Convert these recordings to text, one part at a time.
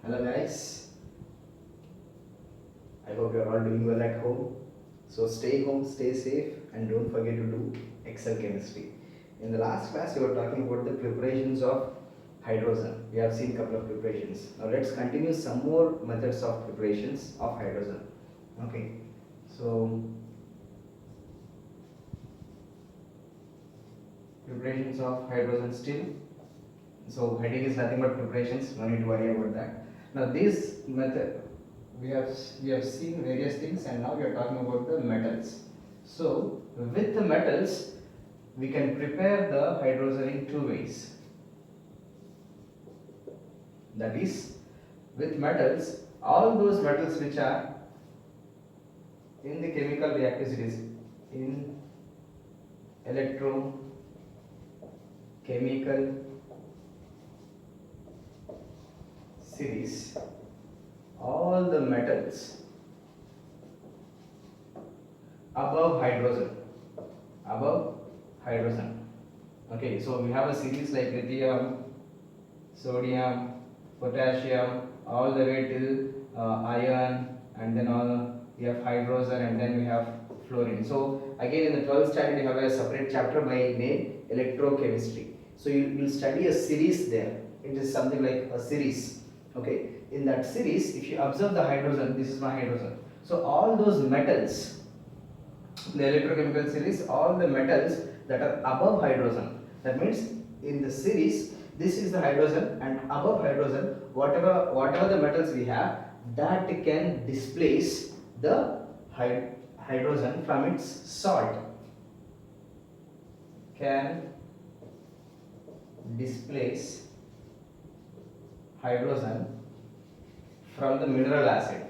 Hello guys, I hope you are all doing well at home. So stay home, stay safe, and don't forget to do Excel chemistry. In the last class, we were talking about the preparations of hydrogen. We have seen a couple of preparations. Now let's continue some more methods of preparations of hydrogen. Okay, so preparations of hydrogen still. So heading is nothing but preparations. No need to worry about that. Now this method we have seen various things, and now we are talking about the metals. So with the metals, we can prepare the hydrogen in two ways. That is, with metals, all those metals which are in the chemical reactivity in electrochemical series, all the metals above hydrogen. Okay, so we have a series like lithium, sodium, potassium, all the way till iron, and then all we have hydrogen, and then we have fluorine. So again, in the 12th standard, you have a separate chapter by name electrochemistry. So you will study a series there. It is something like a series. Okay, in that series, if you observe the hydrogen, this is my hydrogen. So all those metals, the electrochemical series, all the metals that are above hydrogen. That means in the series, this is the hydrogen, and above hydrogen, whatever the metals we have, that can displace the hydrogen from its salt. Can displace hydrogen from the mineral acid.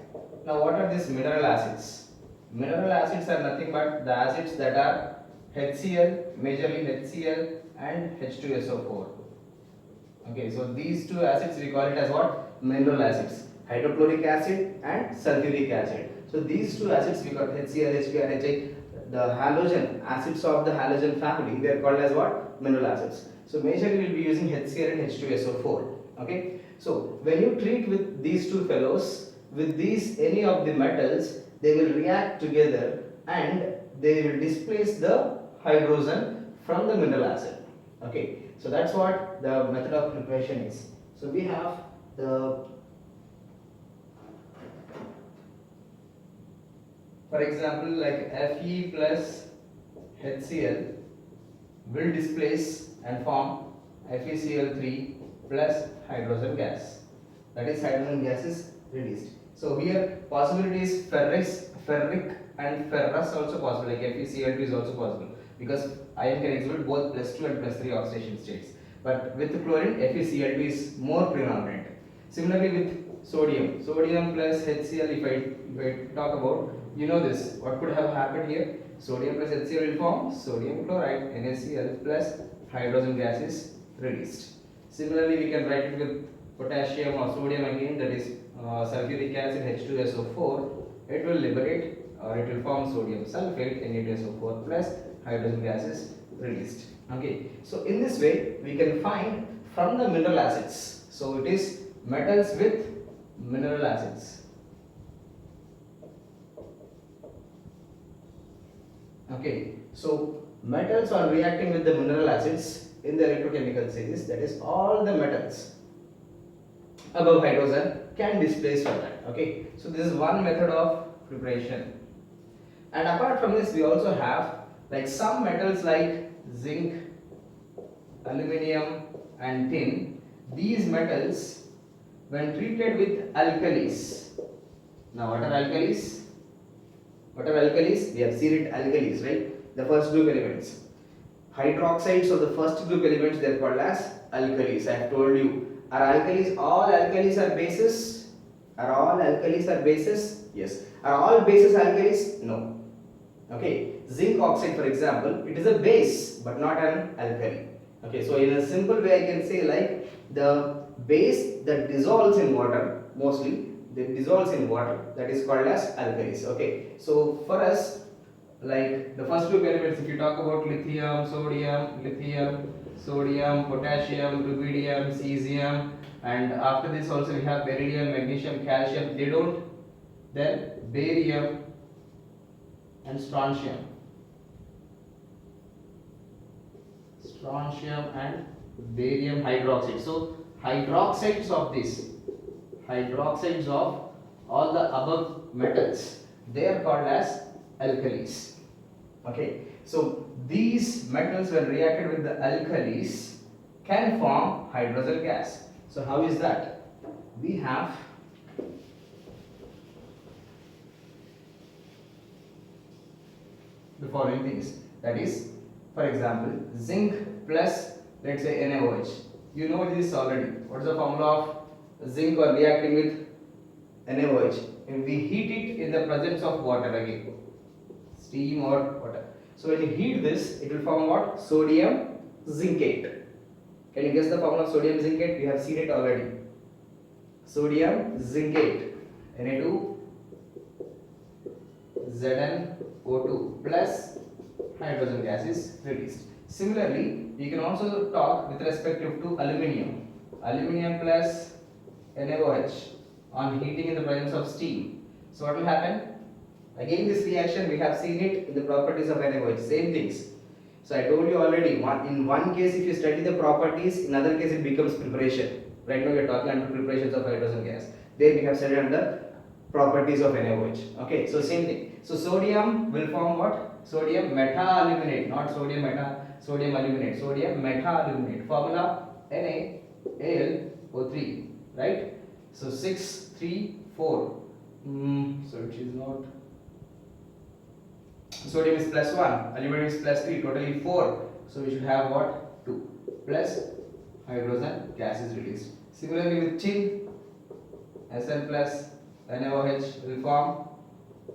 Now what are these mineral acids? Mineral acids are nothing but the acids that are HCl, majorly HCl and H2SO4. Okay, so these two acids we call it as what? Mineral acids. Hydrochloric acid and sulfuric acid. So these two acids we got HCl, HBr, HI. The halogen acids of the halogen family, they are called as what? Mineral acids. So majorly we will be using HCl and H2SO4. Okay, so when you treat with these two fellows, with these any of the metals, they will react together and they will displace the hydrogen from the mineral acid. Okay, so that's what the method of preparation is. So we have the, for example, like Fe plus HCl will displace and form FeCl3 plus hydrogen gas. That is, hydrogen gas is released. So here possibility is ferric and ferrous also possible, like FeCl2 is also possible, because ion can exhibit both +2 and +3 oxidation states. But with chlorine, FeCl2 is more predominant. Similarly with sodium plus HCl, if I talk about, you know this, what could have happened here? Sodium plus HCl will form sodium chloride, NaCl, plus hydrogen gas is released. Similarly, we can write it with potassium or sodium again, that is sulfuric acid H2SO4. It will liberate or it will form sodium sulfate Na2SO4 plus hydrogen gas is released. Okay, so in this way we can find from the mineral acids. So it is metals with mineral acids. Okay, so metals are reacting with the mineral acids in the electrochemical series, that is all the metals above hydrogen can displace from that. Okay, so this is one method of preparation. And apart from this, we also have like some metals like zinc, aluminium and tin. These metals, when treated with alkalis. Now what are alkalis? What are alkalis? We have seen it, alkalis, right? The first group elements. Hydroxides of the first group elements, they are called as alkalis. I have told you. Are alkalis, all alkalis are bases? Are all alkalis are bases? Yes. Are all bases alkalis? No. Okay. Zinc oxide, for example, it is a base but not an alkali. Okay. So in a simple way, I can say like the base that dissolves in water, mostly that dissolves in water, that is called as alkalis. Okay. So for us, like the first group elements, if you talk about lithium, sodium, lithium, sodium, potassium, rubidium, cesium, and after this also we have beryllium, magnesium, calcium. They don't. Then barium and strontium. Strontium and barium hydroxide. So hydroxides of all the above metals, they are called as alkalis. Okay, so these metals when reacted with the alkalis can form hydrogen gas. So how is that? We have the following things, that is, for example, zinc plus, let's say, NaOH. You know this already. What is the formula of zinc or reacting with NaOH? And we heat it in the presence of water again, steam or water. So when you heat this, it will form what? Sodium zincate. Can you guess the formula of sodium zincate? We have seen it already. Sodium zincate, Na2 ZnO2 plus hydrogen gas is released. Similarly, you can also talk with respect to aluminium. Aluminium plus NaOH on heating in the presence of steam. So what will happen? Again this reaction we have seen it in the properties of NaOH, same things. So I told you already, in one case if you study the properties, in other case it becomes preparation. Right now we are talking under preparations of hydrogen gas. There we have studied under properties of NaOH. Okay, so same thing. So sodium will form what? Sodium meta-aluminate, not sodium meta, sodium aluminate. Sodium meta-aluminate. Formula NaAlO3, right? So 6, 3, 4. So it is not. Sodium is plus 1, aluminum is plus 3, totally 4. So we should have what? 2 plus hydrogen gas is released. Similarly with tin, Sn plus NaOH will form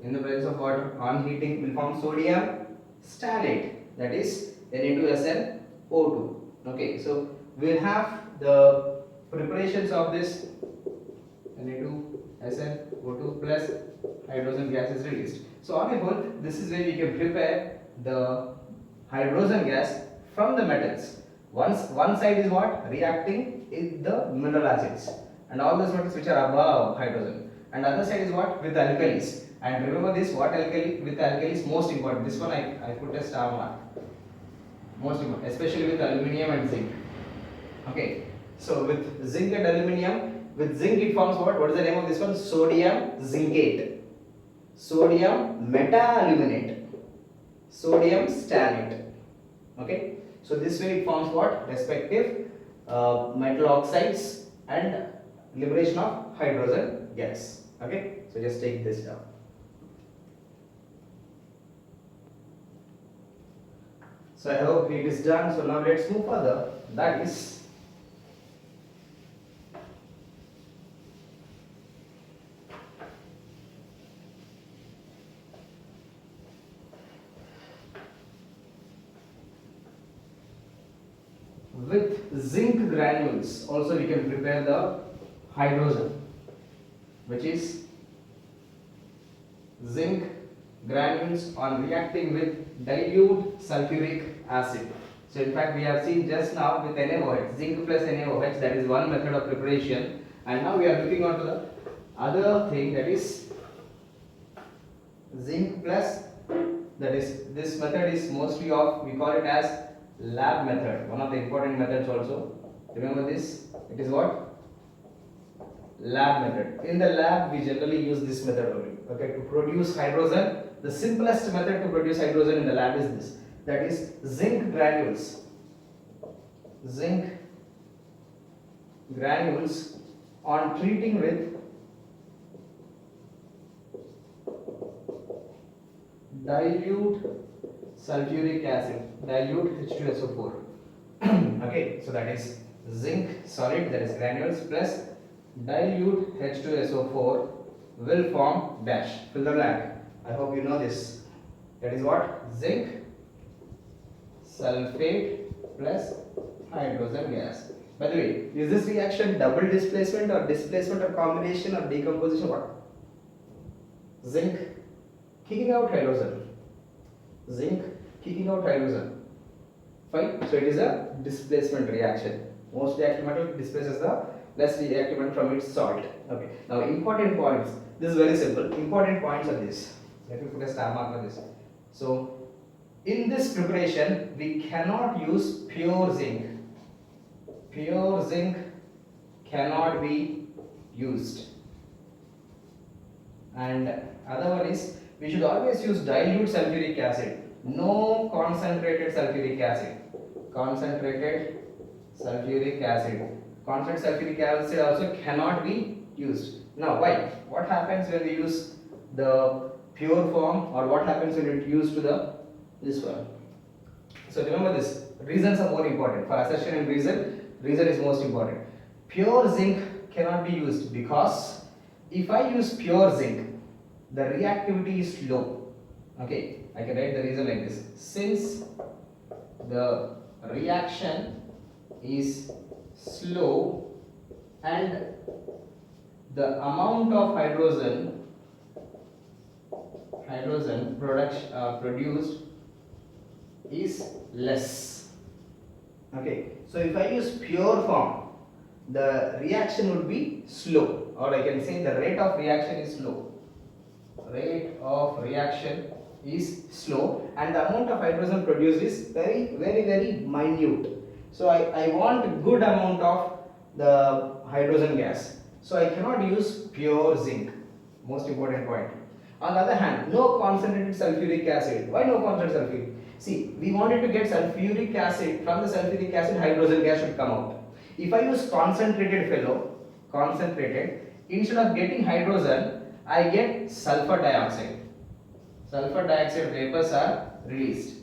in the presence of water on heating will form sodium stannate, that is Na2SnO2. Okay, so we will have the preparations of this Na2SnO2 plus hydrogen gas is released. So on a whole, this is where we can prepare the hydrogen gas from the metals. One side is what? Reacting with the mineral acids and all those metals which are above hydrogen. And other side is what? With alkalis. And remember this, what alkali? With alkalis most important. This one I put a star mark. Most important, especially with aluminium and zinc. Okay. So with zinc and aluminium, with zinc it forms what? What is the name of this one? Sodium zincate. Sodium meta-aluminate, sodium stannate. Okay, so this way it forms what? Respective metal oxides and liberation of hydrogen gas. Okay, so just take this down. So I hope it is done. So now let's move further. That is with zinc granules also we can prepare the hydrogen, which is zinc granules on reacting with dilute sulfuric acid. So in fact we have seen just now with NaOH, zinc plus NaOH, that is one method of preparation, and now we are looking on to the other thing, that is zinc plus, that is this method is mostly of, we call it as lab method, one of the important methods also. Remember this, it is what? Lab method. In the lab we generally use this method only. Okay, to produce hydrogen, the simplest method to produce hydrogen in the lab is this, that is zinc granules. Zinc granules on treating with dilute sulfuric acid, dilute H2SO4. Okay, so that is zinc solid, that is granules, plus dilute H2SO4 will form dash. Fill the blank. I hope you know this. That is what? Zinc sulfate plus hydrogen gas. By the way, is this reaction double displacement or combination or decomposition? What? Zinc kicking out hydrogen. Zinc kicking out hydrogen. Fine. So it is a displacement reaction. Most reactive metal displaces the less reactive metal from its salt. Okay. Now important points. This is very simple. Important points are this. Let me put a star mark on this. So in this preparation, we cannot use pure zinc. Pure zinc cannot be used. And other one is we should always use dilute sulfuric acid. No concentrated sulfuric acid. Concentrated sulfuric acid. Concentrated sulfuric acid also cannot be used. Now why? What happens when we use the pure form, or what happens when it used to the this one? So remember this. Reasons are more important. For assertion and reason is most important. Pure zinc cannot be used because if I use pure zinc, the reactivity is low. Okay, I can write the reason like this. Since the reaction is slow and the amount of hydrogen produced is less. Okay, so if I use pure form, the reaction would be slow, or I can say the rate of reaction is slow. Rate of reaction is slow and the amount of hydrogen produced is very minute. So I want good amount of the hydrogen gas. So I cannot use pure zinc. Most important point. On the other hand, no concentrated sulfuric acid. Why no concentrated sulfuric? See, we wanted to get sulfuric acid. From the sulfuric acid, hydrogen gas should come out. If I use concentrated, instead of getting hydrogen, I get sulfur dioxide. Sulfur dioxide vapors are released.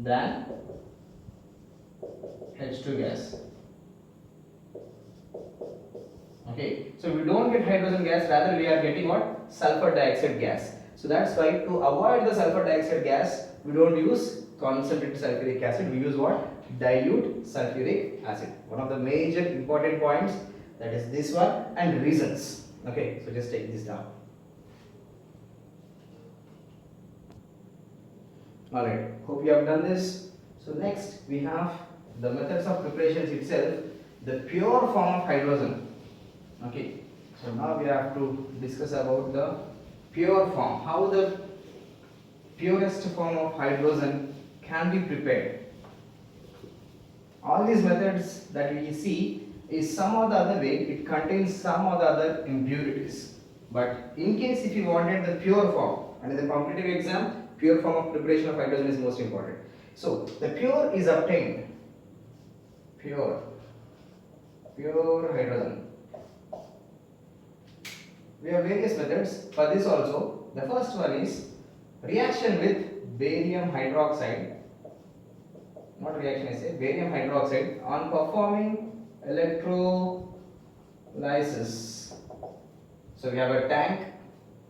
Than H2 gas. Okay, so we don't get hydrogen gas, rather we are getting what? Sulfur dioxide gas. So that's why to avoid the sulfur dioxide gas, we don't use concentrated sulfuric acid, we use what? Dilute sulfuric acid. One of the major important points, that is this one, and reasons. Okay, so just take this down. Alright, hope you have done this. So next we have the methods of preparations itself, the pure form of hydrogen. Okay, so now we have to discuss about the pure form, how the purest form of hydrogen can be prepared. All these methods that we see is some or the other way, it contains some or the other impurities. But in case if you wanted the pure form, and in the competitive exam, pure form of preparation of hydrogen is most important. So the pure is obtained, pure hydrogen. We have various methods for this also. The first one is reaction with barium hydroxide. What reaction I say? Barium hydroxide on performing electrolysis. So we have a tank.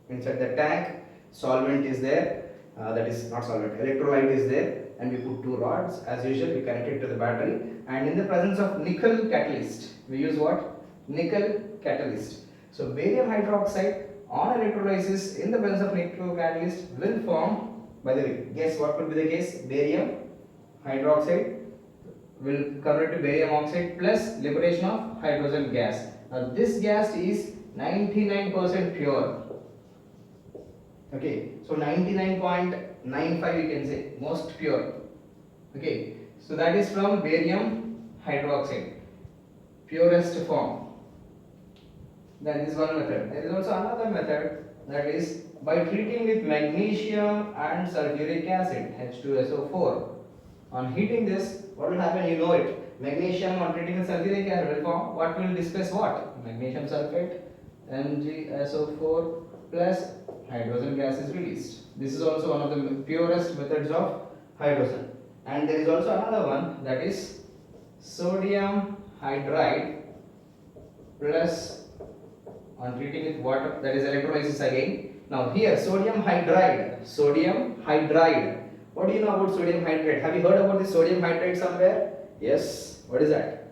Inside the tank, solvent is there. That is not solvent. Electrolyte is there, and we put two rods. As usual, we connect it to the battery. And in the presence of nickel catalyst, we use what? Nickel catalyst. So barium hydroxide on electrolysis in the presence of nickel catalyst will form. By the way, guess what could be the case? Barium hydroxide will convert to barium oxide plus liberation of hydrogen gas. Now this gas is 99% pure. Okay, so 99.95 you can say, most pure. Okay, so that is from barium hydroxide, purest form. That is one method. There is also another method, that is by treating with magnesium and sulfuric acid, H2SO4. On heating this, what will happen? You know it. Magnesium on treating with sulfuric acid will form what will displace what? Magnesium sulfate, MgSO4 plus hydrogen gas is released. This is also one of the purest methods of hydrogen. And there is also another one, that is sodium hydride plus on treating with water, that is electrolysis again. Now here sodium hydride. What do you know about sodium hydride? Have you heard about the sodium hydride somewhere? Yes. What is that?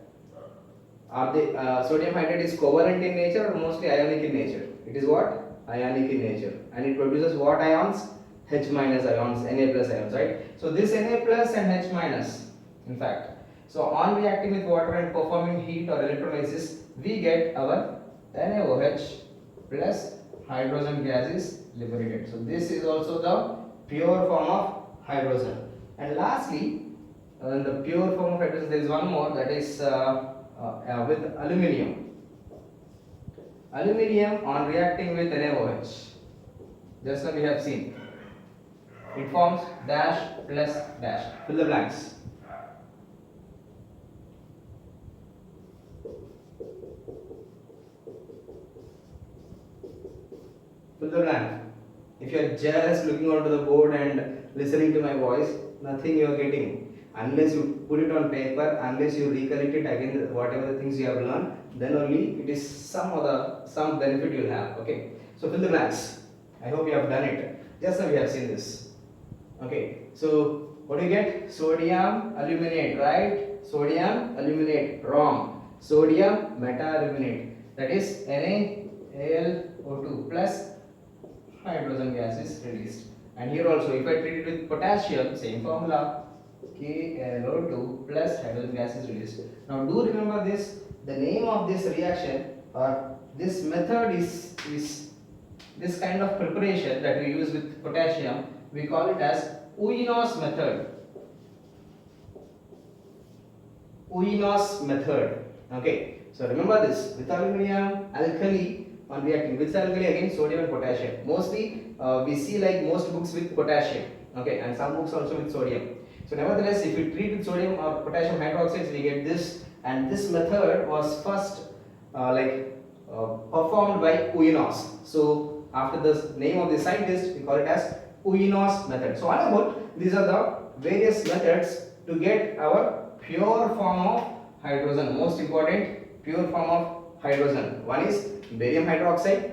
Are they sodium hydride is covalent in nature or mostly ionic in nature? It is what? Ionic in nature, and it produces what ions? H minus ions, Na plus ions, right? So this Na plus and H minus, in fact. So on reacting with water and performing heat or electrolysis, we get our NaOH plus hydrogen gas is liberated. So this is also the pure form of hydrogen. And lastly, in the pure form of hydrogen, there is one more, that is with aluminium. Aluminium on reacting with NaOH, just now we have seen, it forms dash plus dash. Fill the blanks. Fill the blank. If you are just looking onto the board and listening to my voice, nothing you are getting. Unless you put it on paper, unless you recollect it again, whatever the things you have learned, then only it is some benefit you will have. Okay. So fill the blanks. I hope you have done it. Just now we have seen this. Okay. So what do you get? Sodium aluminate, right? Sodium aluminate, wrong. Sodium meta-aluminate, that is NaAlO2 plus hydrogen gas is released. And here also, if I treat it with potassium, same formula, KaLO2 plus hydrogen gas is released. Now do remember this, the name of this reaction or this method is this kind of preparation that we use with potassium, we call it as Uinos method. Uinos method. Okay, so remember this, with aluminium, alkali on reacting with alkali, again sodium and potassium. Mostly we see like most books with potassium, okay, and some books also with sodium. So nevertheless, if we treat with sodium or potassium hydroxides, we get this, and this method was first performed by Uinos. So after the name of the scientist, we call it as Uinos method. So all about these are the various methods to get our pure form of hydrogen. Most important, pure form of hydrogen. One is barium hydroxide.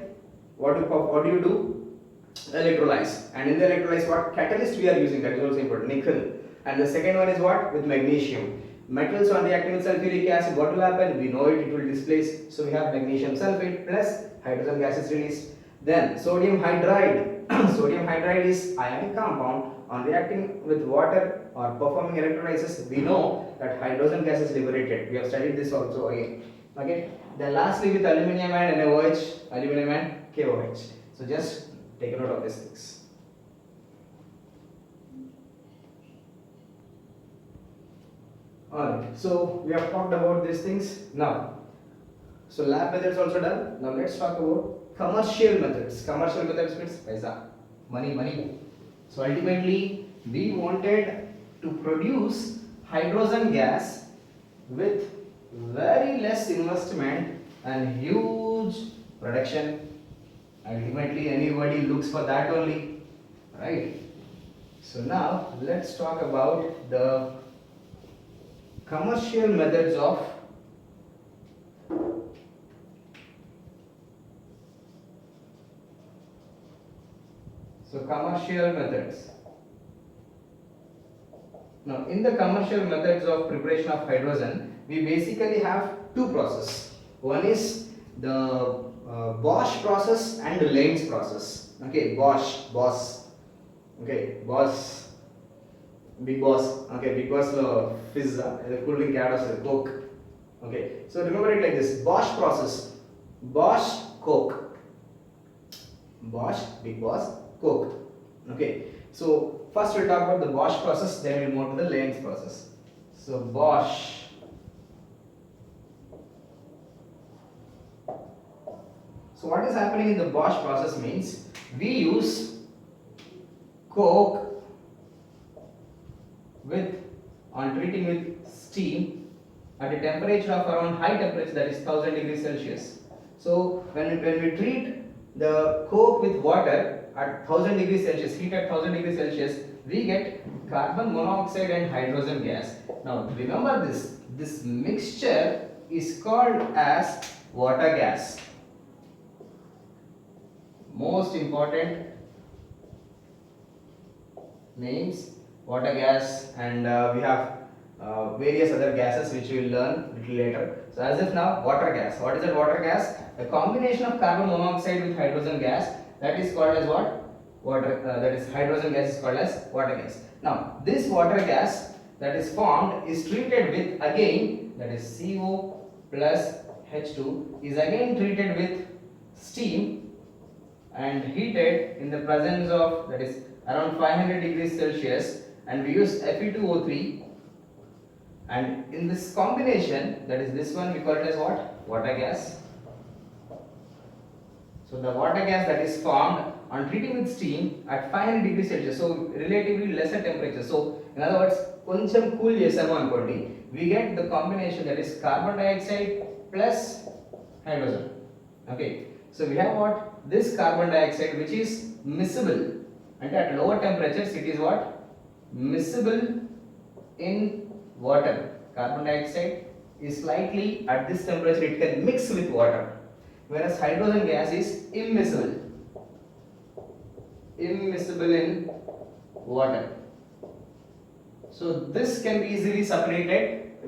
What do you do? Electrolyze. And in the electrolyze, what catalyst we are using, that is also important, nickel. And the second one is what? With magnesium. Metals on reacting with sulfuric acid, what will happen? We know it will displace. So we have magnesium sulfate plus hydrogen gas is released. Then sodium hydride. Sodium hydride is ionic compound. On reacting with water or performing electrolysis, we know that hydrogen gas is liberated. We have studied this also again. Okay. Then lastly, with aluminium and NaOH, aluminium and KOH. So just take a note of these things. Alright, so we have talked about these things now. So lab methods also done. Now let's talk about commercial methods. Commercial methods means paisa, money. So ultimately, we wanted to produce hydrogen gas with very less investment and huge production. Ultimately, anybody looks for that only, right? So now let's talk about the commercial methods of commercial methods. Now in the commercial methods of preparation of hydrogen, we basically have two processes. One is the Bosch process and the Lenz's process. Okay, Bosch, okay, Bosch, Big Boss, okay, Big Boss fizz, the cool drink ad, Coke. Okay, so remember it like this: Bosch process, Bosch, Coke, Bosch, Big Boss, Coke. Okay, so first we'll talk about the Bosch process, then we'll move to the Lenz process. So Bosch. So what is happening in the Bosch process means we use Coke on treating with steam at a temperature of around high temperature, that is 1000 degrees Celsius. So when we treat the Coke with water at 1000 degrees Celsius, heat at 1000 degrees Celsius, we get carbon monoxide and hydrogen gas. Now remember this mixture is called as water gas. Most important names: water gas, and we have various other gases which we will learn little later. So as of now, water gas. What is that water gas? A combination of carbon monoxide with hydrogen gas, that is called as what? Water. That is hydrogen gas is called as water gas. Now this water gas that is formed is treated with, again, that is CO plus H2 is again treated with steam and heated in the presence of, that is around 500 degrees Celsius, and we use Fe2O3, and in this combination, that is this one, we call it as what? Water gas. So the water gas that is formed on treating with steam at 500 degrees Celsius, so relatively lesser temperature. So in other words, కొంచెం cool చేసాము అనుకోండి, we get the combination that is carbon dioxide plus hydrogen. Okay, so we have what? This carbon dioxide which is miscible, and at lower temperatures it is what? Miscible in water. Carbon dioxide is slightly, at this temperature it can mix with water, whereas hydrogen gas is immiscible in water. So this can be easily separated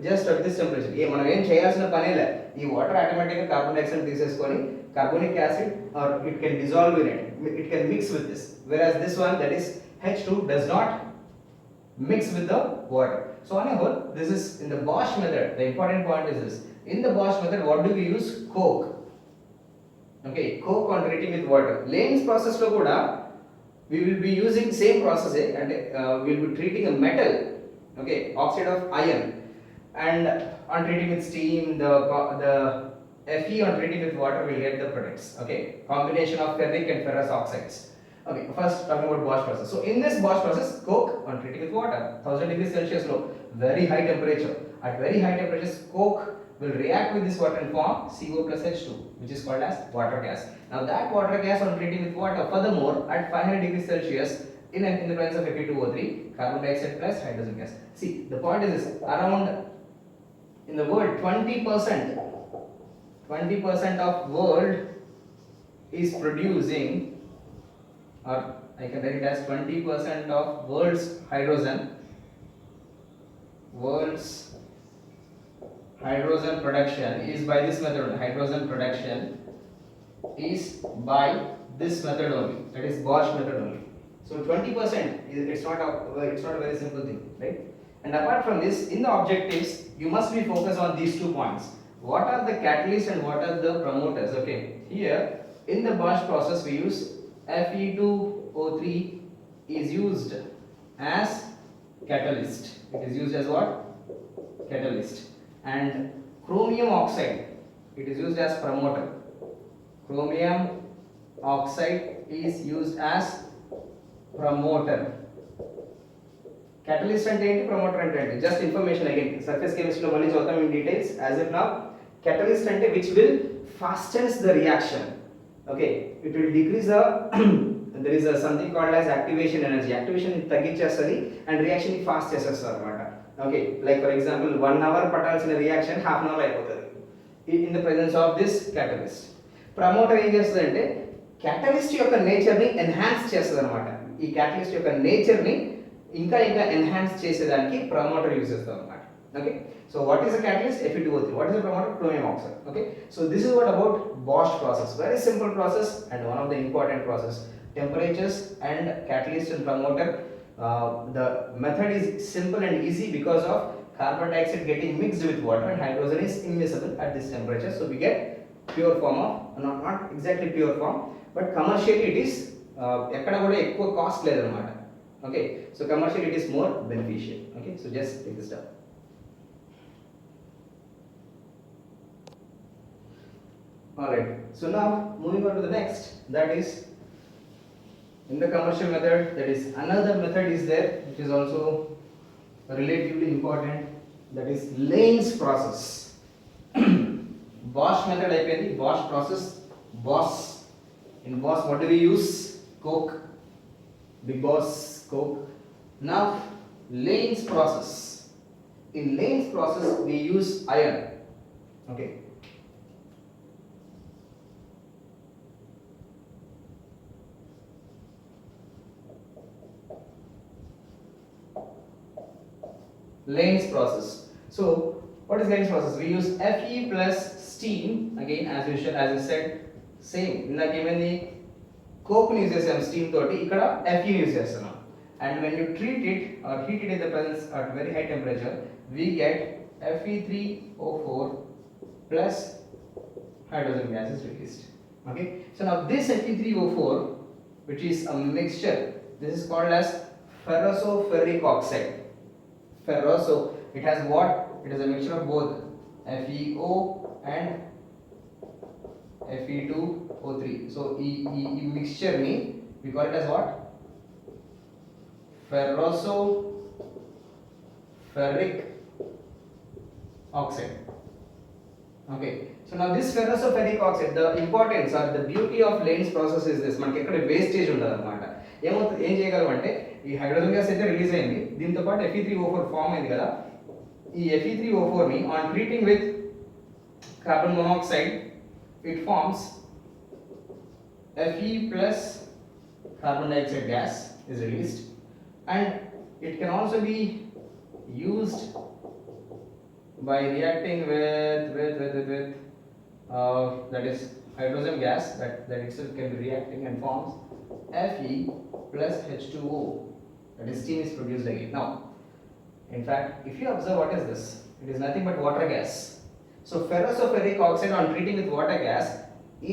just at this temperature. ఏ మనం ఏం చేయాల్సిన పనే లే, ఈ water ఆటోమేటిక్గా carbon dioxide తీసేసుకొని carbonic acid or it can dissolve in it can mix with this, whereas this one, that is H2, does not mix with the water. So on a whole, this is in the Bosch method. The important point is this: in the Bosch method, what do we use? Coke. Okay, coke on treating with water. Lane's process lo kuda we will be using same process, and we will be treating a metal, okay, oxide of iron, and on treating with steam, the Fe on treating with water will get the products. Okay, combination of ferric and ferrous oxides. Okay, first talking about Bosch process. So in this Bosch process, coke on treating with water, 1000 degrees Celsius low, very high temperature. At very high temperatures, coke will react with this water and form CO plus H2, which is called as water gas. Now that water gas on treating with water, furthermore, at 500 degrees Celsius, in the presence of Fe2O3, carbon dioxide plus hydrogen gas. See, the point is this: around in the world, 20% of world is producing, or I can write it as 20% of world's hydrogen production is by this method only. Hydrogen production is by this method only, that is Bosch method only. So 20%, it's not a very simple thing, right? And apart from this, in the objectives, you must be focused on these 2 points. What are the catalysts and what are the promoters? Okay, here in the Bosch process, we use Fe2O3 is used as catalyst. It is used as what? Catalyst. And chromium oxide, it is used as promoter. Chromium oxide is used as promoter. Catalyst ante enti, promoter ante enti, just information again. Surface chemistry lo malli chodam in details. As of now, catalyst ante which will fastens the reaction. Okay, it will decrease the there is something called as activation energy. Activation తగ్గించేస్తుంది and reaction ని fast చేసేస్తారు అన్నమాట. Okay, like for example 1 hour పట్టాల్సిన reaction half an hour అయిపోతుంది in the presence of this catalyst. Promoter ఏం చేస్తుంది అంటే catalyst యొక్క nature ని enhance చేస్తుంది అన్నమాట. ఈ catalyst యొక్క నేచర్ ని ఇంకా ఎన్హాన్స్ చేసేదానికి promoter యూస్ చేస్తాం అన్నమాట. Okay, so what is a catalyst? Fe2O3. What is a promoter? Chromium oxide. Okay, so this is what about Bosch process. Very simple process and one of the important process. Temperatures and catalyst and promoter. The method is simple and easy because of carbon dioxide getting mixed with water and hydrogen is immiscible at this temperature. So we get pure form of, not exactly pure form, but commercially it is ekkada kuda ekkuva cost ledhu anamata. Okay, so commercially it is more beneficial. Okay, so just take this down. Alright, so now moving on to the next, that is in the commercial method, that is another method is there which is also relatively important, that is Lane's process. Bosch method అయిపోయింది, Bosch process, Bosch. In Bosch what do we use? Coke, big boss Coke. Now Lane's process. In Lane's process we use iron. Okay, Lane's process. So what is Lane's process? We use Fe plus steam again as usual, as I said, same. In the given coke use chesam steam toti, ikkada Fe use chestunam. And when you treat it or heat it in the presence at very high temperature, we get Fe3O4 plus hydrogen gas is released. Okay. So now this Fe3O4, which is a mixture, this is called as ferroso-ferric oxide. Ferroso, it has what? It is a mixture of both FeO and Fe2O3. So e mixture ni we call it as what? Ferroso-ferric oxide. Okay. So now this ferroso-ferric oxide, the importance or the beauty of Lane's process is this. మనకి ఎక్కడ wastage ఉండదు అనమాట. ఏమవుతుంది, ఏం చేయగలం అంటే ఈ hydrogen gas అయితే రిలీజ్ అయింది, దీంతో పాటు Fe3O4 ఫామ్ అయింది కదా, ఈ Fe3O4 ని on treating with carbon monoxide it forms Fe plus carbon dioxide gas is released, and it can also be used by reacting with that is hydrogen gas, that itself can be reacting and forms Fe plus H2O, that is steam is produced again. Now in fact, if you observe, what is this? It is nothing but water gas. So ferroso-ferric oxide on treating with water gas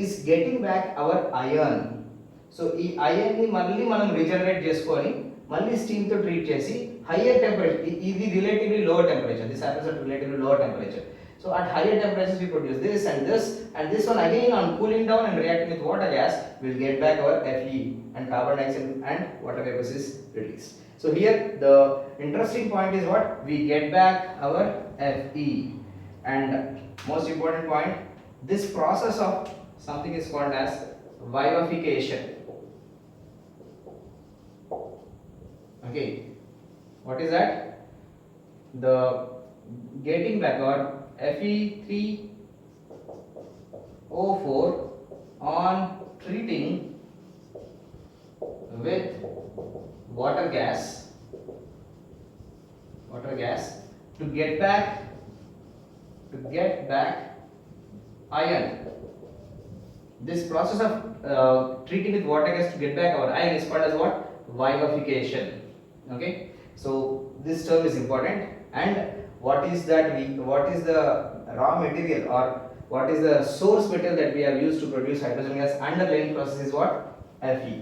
is getting back our iron. So ఈ iron ని మళ్ళీ మనం regenerate చేసుకొని మళ్ళీ steam తో treat చేసి hire temperature, ఇది relatively lower temperature, this happens at relatively lower temperature. So at higher temperatures we produce this, and this one again on cooling down and reacting with water gas will get back our Fe, and carbon dioxide and water vapors is released. So here the interesting point is what? We get back our Fe, and most important point, this process of something is called as vivification. Okay, what is that? The getting back or Fe3O4 on treating with water gas to get back iron. This process of treating with water gas to get back our iron is called as what? Vivification. Okay, so this term is important. And what is the raw material or what is the source material that we have used to produce hydrogen gas under Lane process is what? Fe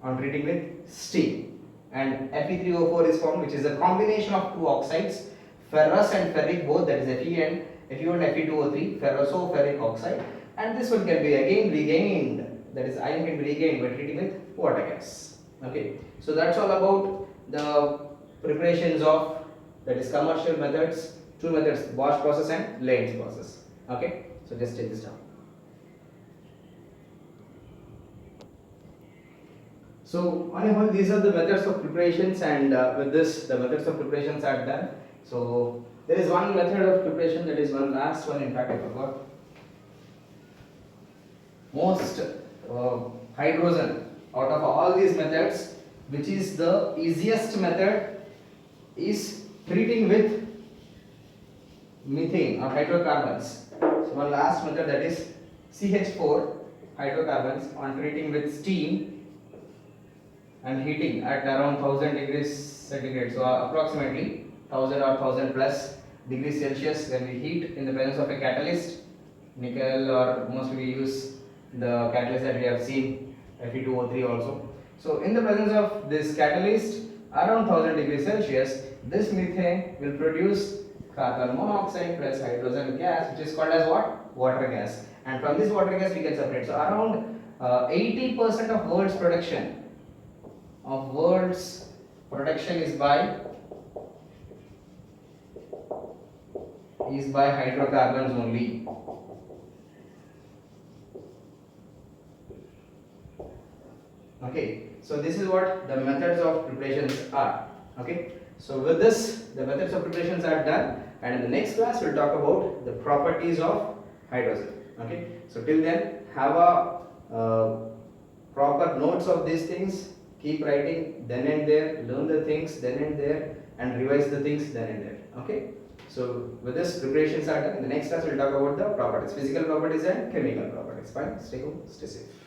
on treating with steam. And Fe3O4 is formed, which is a combination of two oxides, ferrous and ferric both, that is Fe and Fe2O3, ferroso-ferric oxide, and this one can be again regained, that is iron can be regained by treating with water gas. Okay, so that's all about the preparations of, that is commercial methods, two methods, Bosch process and Lane's process. Okay, so just take this down. So on a whole, these are the methods of preparations, and with this the methods of preparations are done. So there is one method of preparation, that is one last one, in fact I forgot. Most hydrogen out of all these methods, which is the easiest method, is treating with methane or hydrocarbons. So one last method, that is CH4 hydrocarbons on treating with steam and heating at around 1000 degrees centigrade. So approximately 1000 or 1000 plus degrees Celsius when we heat in the presence of a catalyst, nickel, or mostly we use the catalyst that we have seen, Fe2O3 also. So in the presence of this catalyst around 1000 degrees Celsius, this methane will produce carbon monoxide plus hydrogen gas, which is called as what? Water gas. And from this water gas we can separate. So around 80% of world's production is by hydrocarbons only. Okay, so this is what the methods of preparations are. Okay, so with this the methods of preparations are done, and in the next class we'll talk about the properties of hydrogen. Okay, so till then have a proper notes of these things, keep writing then and there, learn the things then and there, and revise the things then and there. Okay, so with this preparations are done. In the next class we'll talk about the properties, physical properties and chemical properties. Fine, stay home, stay safe.